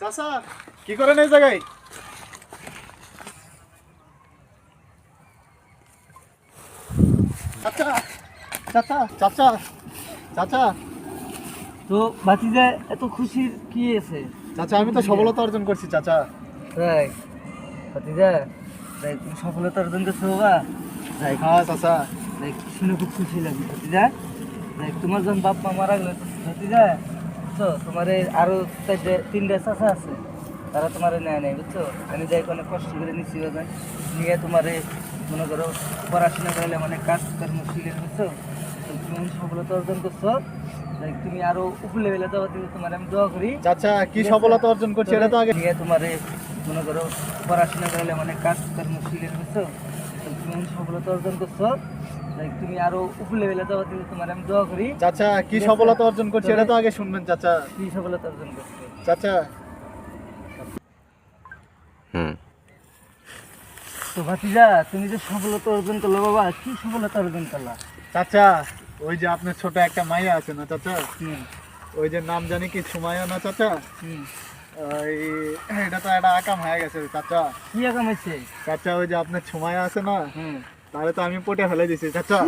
চাচা কি করেন এই জায়গায়? চাচা চাচা চাচা চাচা তো ভাতিজা এত খুশির কি আছে? চাচা আমি তো সফলতা অর্জন করছি চাচা। তাই ভাতিজা, তাই তুমি সফলতা অর্জন করছো বাবা? তাই হ্যাঁ চাচা। তাই শুনে খুব খুশি লাগে ভাতিজা। তাই তোমার যখন বাপ মা মারা গেলো ভাতিজা, বুঝছো, তোমার এই আরো তিনটা চাচা আছে, তারা তোমার নেয় নেই, বুঝছো। আমি যাই অনেক কষ্ট করে নিচ্ছি বাবা, নিয়ে তোমার মনে করো পড়াশোনা করলে মানে কাজ কর্ম শিখে, বুঝছো। তো তুমি সফলতা অর্জন করছো, তাই তুমি আরো উপর লেভেলে যাওয়া কিন্তু তোমার আমি দোয়া করি। চাচা কি সফলতা অর্জন করছি এটা তো আগে। নিয়ে তোমার মনে করো পড়াশোনা করলে মানে কাজ কর্ম শিখে, বুঝছো। তো তুমি সফলতা অর্জন করছো, তাই তুমি আরো উপর লেভেলে যাওয়া কিন্তু তোমার আমি দোয়া করি। চাচা কি সফলতা অর্জন করছি এটা তো আগে শুনবেন চাচা। কি সফলতা অর্জন করছো? চাচা তো ভাতিজা, তুমি যে সফলতা অর্জন করলো বাবা, কি সফলতা অর্জন করলা? চাচা ওই যে আপনার ছোট একটা মাইয়া আছে না চাচা, হুম ওই যে নাম জানি কি সুমাইয়া না চাচা, হুম ওই এটা তো একটা আকাম হয়ে গেছে চাচা। কি কামাইছে? চাচা ওই যে আপনার সুমাইয়া আছে না, হুম তাহলে তো আমি পটে ফেলে দিছি চাচা।